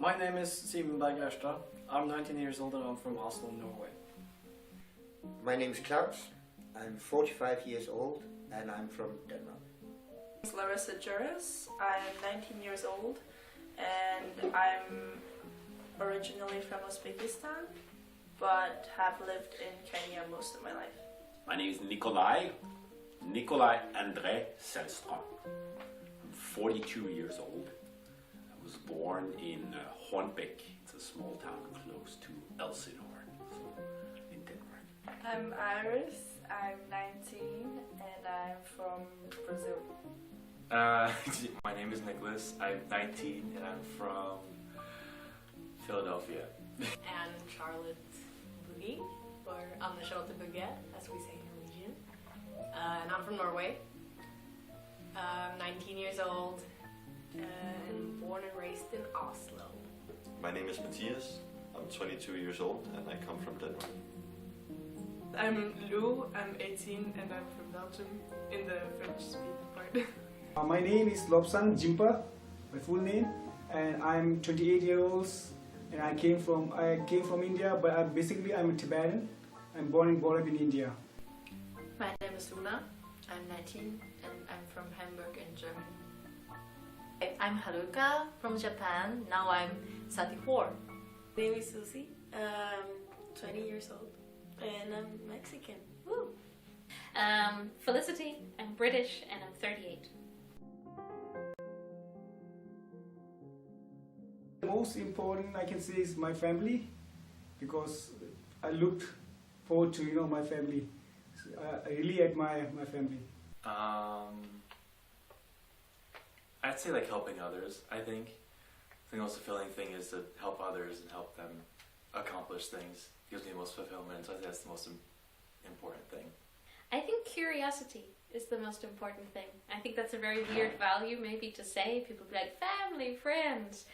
My name is Simen Bergerstad. I'm 19 years old and I'm from Oslo, Norway. My name is Klaus. I'm 45 years old and I'm from Denmark. I'm Larissa Juris. I'm 19 years old and I'm originally from Uzbekistan but have lived in Kenya most of my life. My name is Nikolai André Selström. I'm 42 years old. I was born in Hornbæk. It's a small town close to Elsinore, so in Denmark. I'm Iris. I'm 19 and I'm from Brazil. My name is Nicholas. I'm 19 and I'm from Philadelphia. And Charlotte Boogie, or Anne Charlotte Bugge, as we say in Norwegian. And I'm from Norway. I'm 19 years old and born and raised in Oslo. My name is Matthias. I'm 22 years old and I come from Denmark. I'm Lou. I'm 18 and I'm from Belgium, in the French-speaking part. My name is Lobsang Jimpa, my full name, and I'm 28 years old, and I came from India, but I'm a Tibetan. I'm born and brought up in India. My name is Luna. I'm 19 and I'm from Hamburg in Germany. I'm Haruka from Japan. Now I'm 34. My name is Susie. I'm 20 years old and I'm Mexican. Woo! Felicity. I'm British and I'm 38. The most important I can say is my family, because I looked forward to my family. I really admire my family. I'd say like helping others. I think the most fulfilling thing is to help others and help them accomplish things. Gives me the most fulfillment, so I think that's the most important thing. I think curiosity is the most important thing. I think that's a very weird value maybe to say. People be like, family, friends.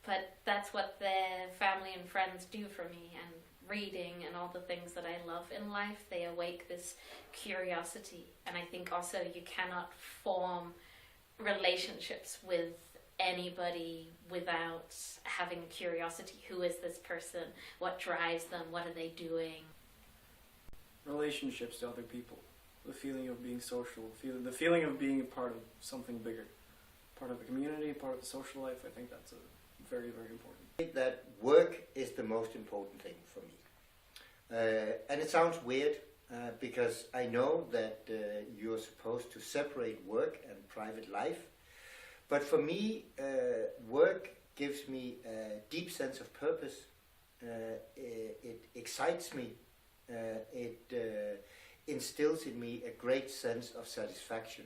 But that's what the family and friends do for me, and reading and all the things that I love in life, they awake this curiosity. And I think also you cannot form relationships with anybody without having curiosity. Who is this person? What drives them? What are they doing? Relationships to other people. The feeling of being social. The feeling of being a part of something bigger. Part of a community, part of the social life. I think that's very, very important. I think that work is the most important thing for me. And it sounds weird because I know that you're supposed to separate work and private life. But for me, work gives me a deep sense of purpose. It excites me. It instills in me a great sense of satisfaction.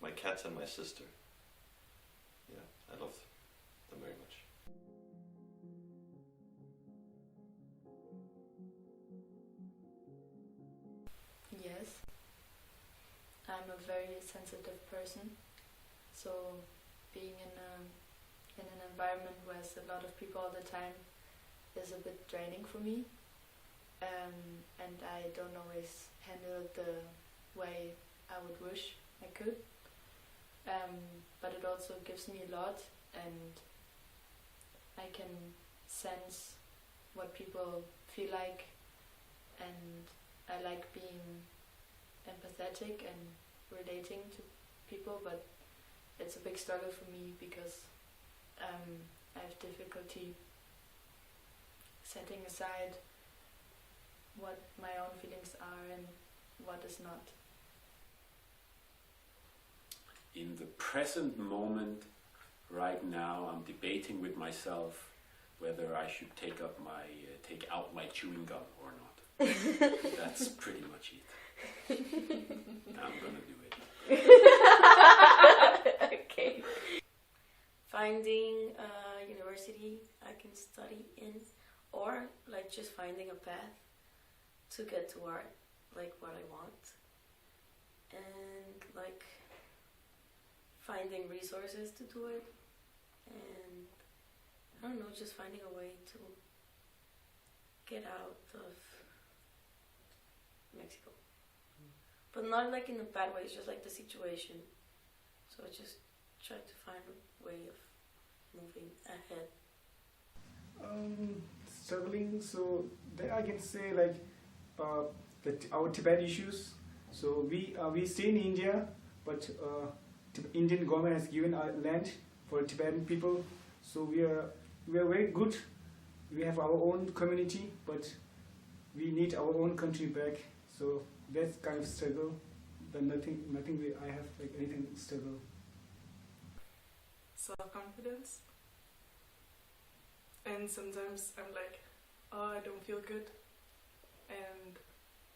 My cats and my sister. Yeah, I love them very much. Yes. I'm a very sensitive person, so being in an environment where there's a lot of people all the time is a bit draining for me, and I don't always handle it the way I would wish I could. But it also gives me a lot, and I can sense what people feel like, and I like being empathetic and relating to people, but it's a big struggle for me because I have difficulty setting aside what my own feelings are and what is not. In the present moment, right now, I'm debating with myself whether I should take out my chewing gum or not. That's pretty much it. I'm gonna do it. Okay. Finding a university I can study in, or like just finding a path to get to what I want, and like finding resources to do it, and I don't know, just finding a way to get out of Mexico. But not like in a bad way, it's just like the situation. So I just try to find a way of moving ahead? Struggling. So there I can say like that our Tibet issues. So we stay in India, but Indian government has given our land for Tibetan people. So we are very good. We have our own community, but we need our own country back. So that's kind of struggle. But nothing. I have like anything struggle. Self-confidence. And sometimes I'm like, oh, I don't feel good, and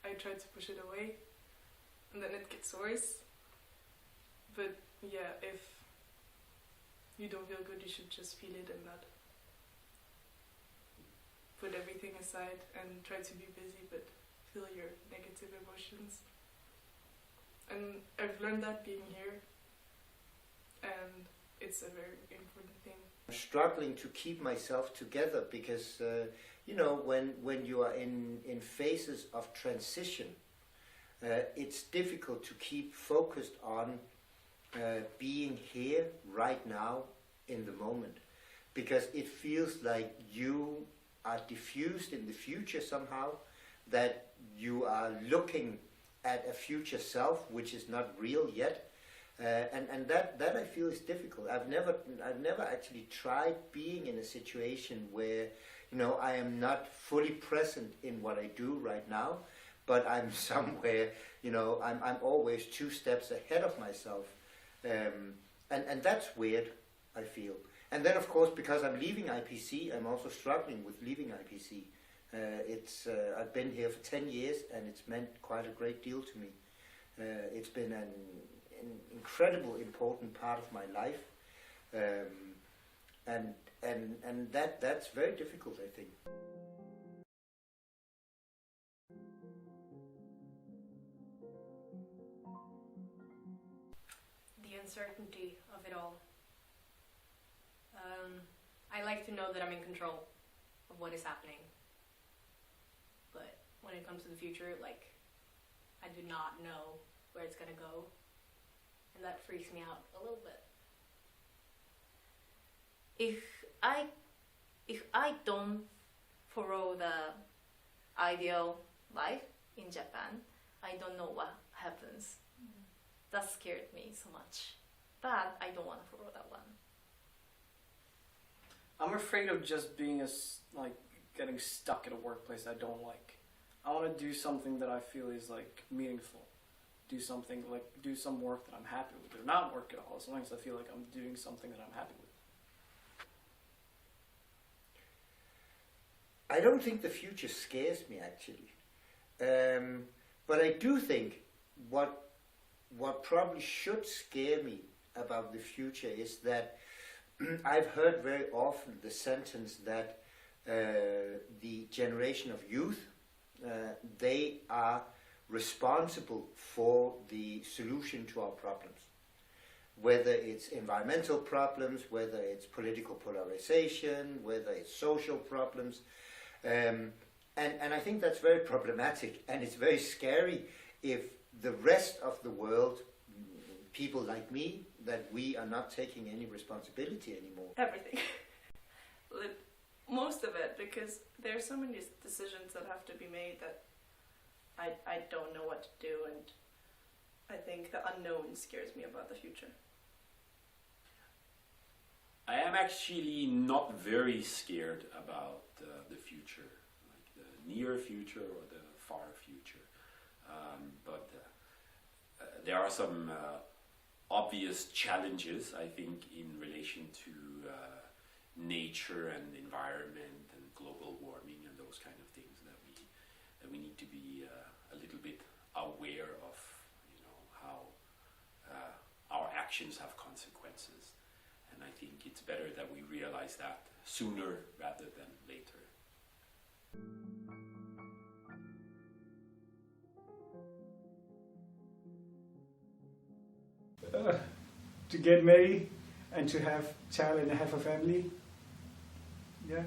I try to push it away, and then it gets worse. But yeah, if you don't feel good, you should just feel it and not put everything aside and try to be busy, but feel your negative emotions. And I've learned that being here, and it's a very important thing. I'm struggling to keep myself together because, when you are in phases of transition, it's difficult to keep focused on being here right now in the moment, because it feels like you are diffused in the future somehow, that you are looking at a future self which is not real yet. And that I feel is difficult. I've never actually tried being in a situation where I am not fully present in what I do right now, but I'm somewhere. I'm always 2 steps ahead of myself, and that's weird, I feel. And then of course, because I'm leaving IPC, I'm also struggling with leaving IPC. I've been here for 10 years, and it's meant quite a great deal to me. It's been an incredible important part of my life, and that's very difficult, I think. The uncertainty of it all. I like to know that I'm in control of what is happening, but when it comes to the future, like, I do not know where it's gonna go, and that freaks me out a little bit. If I don't follow the ideal life in Japan, I don't know what happens. That scared me so much, but I don't want to follow that one. I'm afraid of just being getting stuck at a workplace I don't like. I want to do something that I feel is like meaningful. Do some work that I'm happy with, or not work at all, as long as I feel like I'm doing something that I'm happy with. I don't think the future scares me, actually, but I do think what probably should scare me about the future is that I've heard very often the sentence that the generation of youth, they are responsible for the solution to our problems. Whether it's environmental problems, whether it's political polarization, whether it's social problems. And I think that's very problematic, and it's very scary if the rest of the world, people like me, that we are not taking any responsibility anymore. Everything. Most of it, because there are so many decisions that have to be made that I don't know what to do, and I think the unknown scares me about the future. I am actually not very scared about the future, like the near future or the far future. But there are some obvious challenges, I think, in relation to nature and environment and global warming and those kind of things that we need to be a little bit aware of, how our actions have consequences. And I think it's better that we realize that sooner rather than later. To get married and to have child and have a family. Yeah.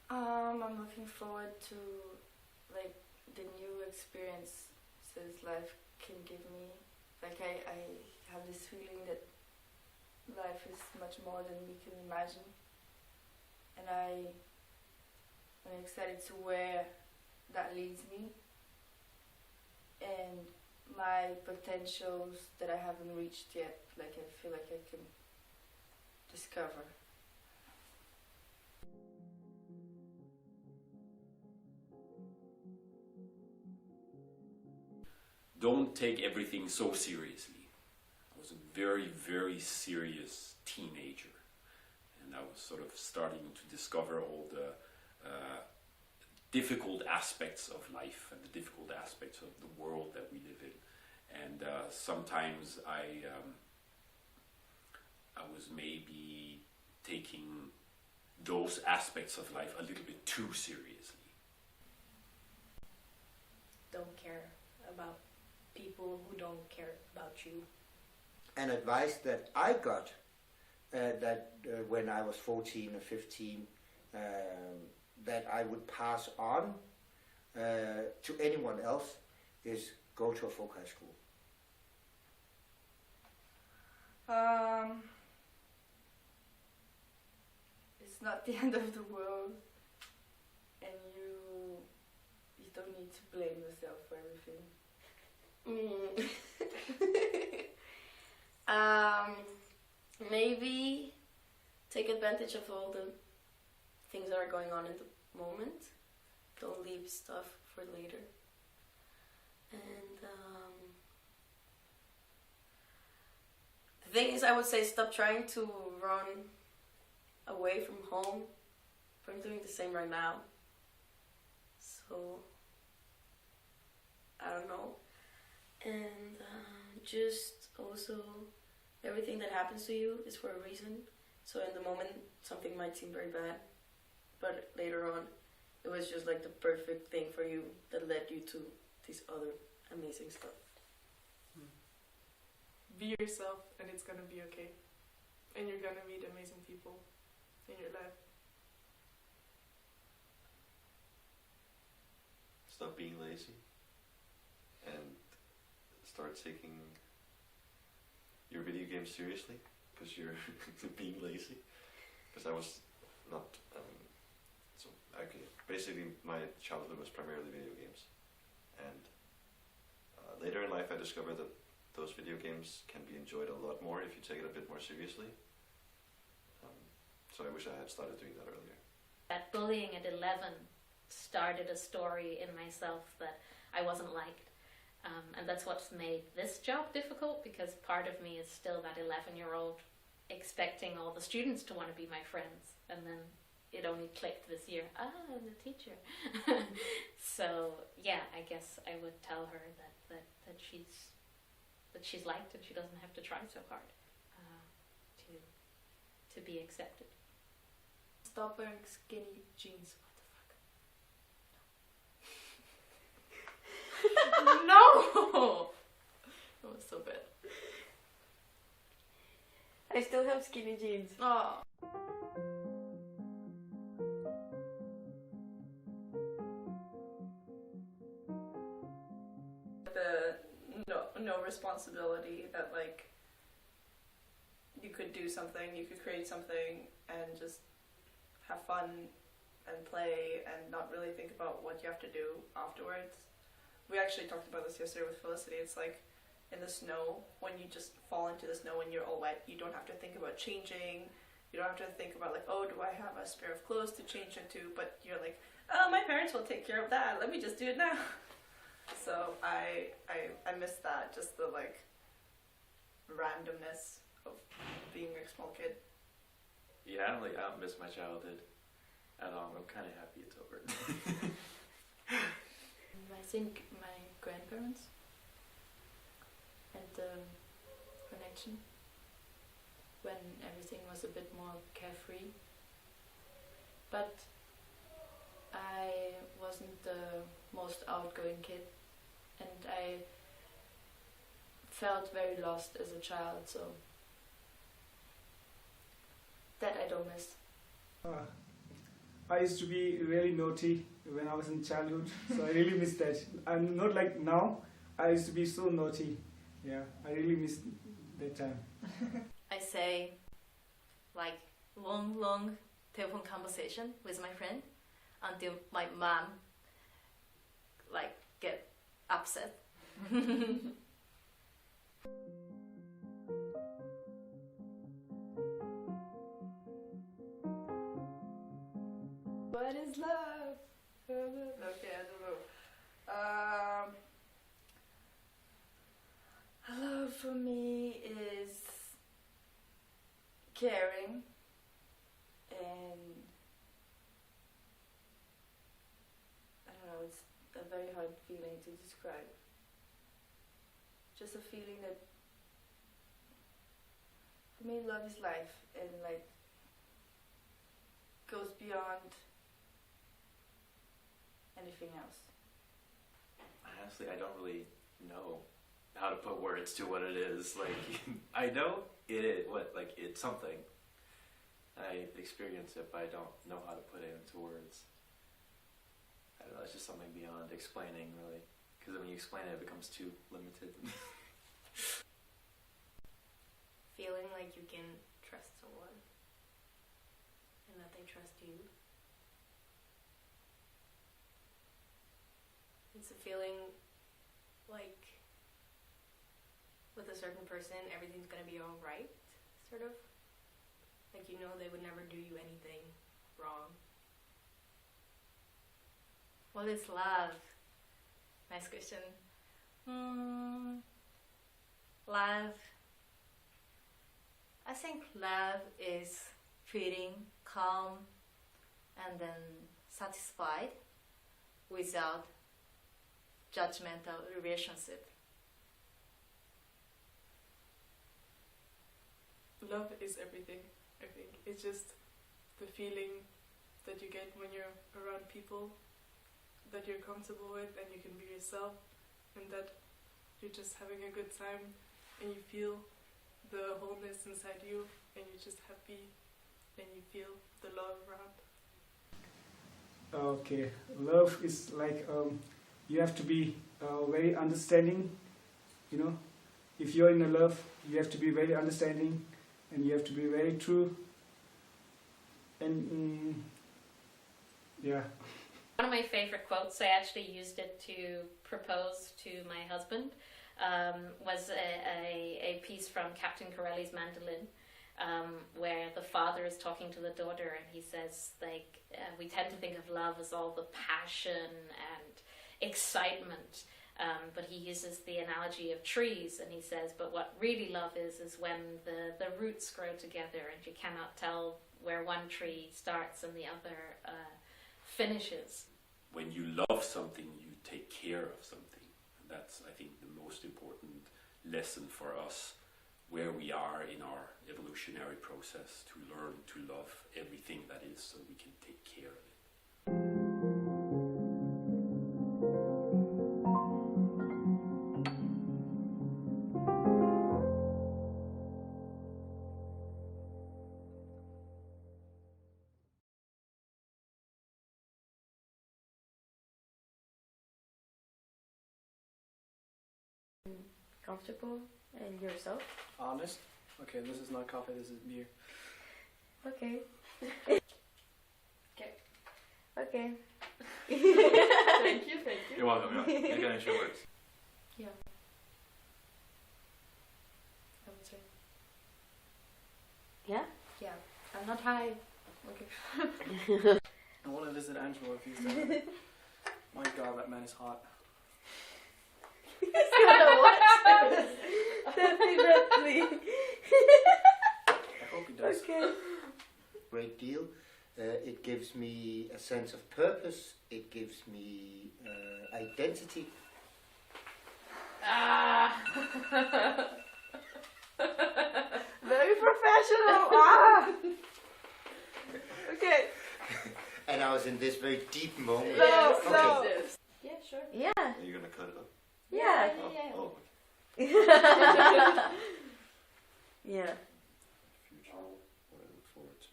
I'm looking forward to the new experiences life can give me, like I have this feeling that life is much more than we can imagine, and I'm excited to where that leads me, and my potentials that I haven't reached yet, like I feel like I can discover. Don't take everything so seriously. I was a very, very serious teenager, and I was sort of starting to discover all the difficult aspects of life and the difficult aspects of the world that we live in. And sometimes I was maybe taking those aspects of life a little bit too seriously. Don't care about people who don't care about you. An advice that I got when I was 14 or 15, that I would pass on to anyone else is go to a folk high school. It's not the end of the world, and you don't need to blame yourself for everything. Maybe take advantage of all the things that are going on in the moment. Don't leave stuff for later. And the thing is, I would say stop trying to run away from home. I'm doing the same right now. So, I don't know. And just also, everything that happens to you is for a reason. So in the moment, something might seem very bad, but later on, it was just like the perfect thing for you that led you to this other amazing stuff. Be yourself, and it's gonna be okay. And you're gonna meet amazing people in your life. Stop being lazy and start taking your video games seriously, because you're being lazy. Because I was not. Basically, my childhood was primarily video games, and later in life, I discovered that those video games can be enjoyed a lot more if you take it a bit more seriously. So I wish I had started doing that earlier. That bullying at 11 started a story in myself that I wasn't liked. And that's what's made this job difficult, because part of me is still that 11-year-old expecting all the students to want to be my friends. And then it only clicked this year. I'm the teacher. So yeah, I guess I would tell her that she's liked and she doesn't have to try so hard to be accepted. Stop wearing skinny jeans. No! That was so bad. I still have skinny jeans. Oh. No responsibility that like you could do something, you could create something and just have fun and play and not really think about what you have to do afterwards. We actually talked about this yesterday with Felicity. It's like in the snow, when you just fall into the snow and you're all wet, you don't have to think about changing. You don't have to think about like, oh, do I have a spare of clothes to change into? But you're like, oh, my parents will take care of that. Let me just do it now. So I miss that, just the like randomness of being a small kid. Yeah, I don't miss my childhood at all. I'm kind of happy it's over. I think my grandparents had the connection when everything was a bit more carefree. But I wasn't the most outgoing kid, and I felt very lost as a child, so that I don't miss. I used to be really naughty when I was in childhood, so I really miss that. I'm not like now. I used to be so naughty, Yeah, I really miss that time. I say, like, long telephone conversation with my friend until my mom, like, get upset. What is love? Okay, I don't know. Love for me is caring and I don't know, it's a very hard feeling to describe. Just a feeling that for me love is life and like goes beyond anything else. Honestly, I don't really know how to put words to what it is. Like, I know it's something. I experience it, but I don't know how to put it into words. I don't know, it's just something beyond explaining, really. Because when you explain it, it becomes too limited. Feeling like you can trust someone and that they trust you. It's a feeling like with a certain person everything's gonna be alright, sort of. Like you know they would never do you anything wrong. What is love? Nice question. Love. I think love is feeling calm and then satisfied without judgmental relationship. Love is everything, I think. It's just the feeling that you get when you're around people that you're comfortable with and you can be yourself and that you're just having a good time and you feel the wholeness inside you and you're just happy and you feel the love around. Okay, love is like you have to be very understanding. You know, if you're in a love, you have to be very understanding, and you have to be very true. And yeah. One of my favorite quotes, I actually used it to propose to my husband, was a piece from Captain Corelli's Mandolin, where the father is talking to the daughter and he says, like, we tend to think of love as all the passion and excitement, but he uses the analogy of trees and he says, but what really love is when the roots grow together and you cannot tell where one tree starts and the other finishes. When you love something, you take care of something. And that's, I think, the most important lesson for us where we are in our evolutionary process, to learn to love everything that is so we can take care of it. Comfortable and yourself. Honest? Okay, this is not coffee, this is beer. Okay. Okay. Okay. Thank you. You're welcome. You can actually words. Yeah. I would say. Yeah? Yeah. I'm not high. Okay. I want to visit Angelo if he's there. My god, that man is hot. He's gonna watch this. Definitely. I hope he does. Okay. Great deal. It gives me a sense of purpose. It gives me identity. Very professional. Okay. And I was in this very deep moment. No, Okay. no. Yeah, sure. Yeah. Are you gonna cut it up? Yeah. Oh, okay. Yeah. Future, what I look forward to.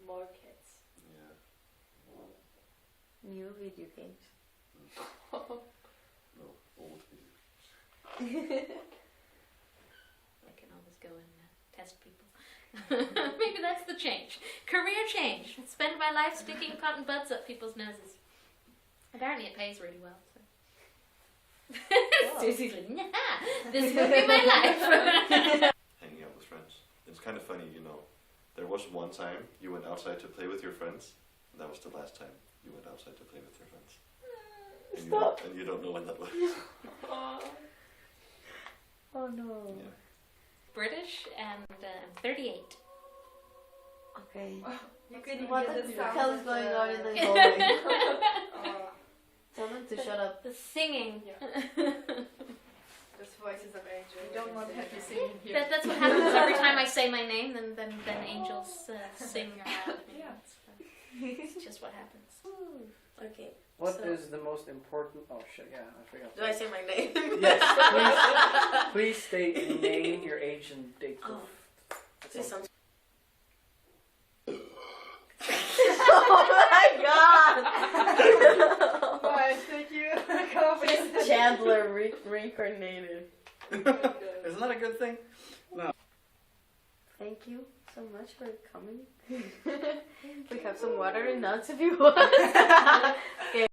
More kids. Yeah. New video games. No, old I can always go and test people. Maybe that's the change. Career change. Spend my life sticking cotton buds up people's noses. Apparently it pays really well. So. Susie's like, nah, this will be my life. Hanging out with friends. It's kind of funny, you know. There was one time you went outside to play with your friends, and that was the last time you went outside to play with your friends. And you don't know when that was. Oh no. Yeah. British and I'm 38. Okay. What get the the hell is going on in the hallway? Tell them to shut up. The singing. There's voices of angels. We don't want happy singing here. That's what happens every time I say my name. Then angels sing around me. It's just what happens. Okay. What So- is the most important? Oh shit! Yeah, I forgot. Do I say my name? Yes. Please state your name, your age, and date of Oh. birth. Say something. Oh my god! Why, thank you. It's Chandler reincarnated. Isn't that a good thing? Thank you so much for coming. We have some water and nuts if you want. Okay.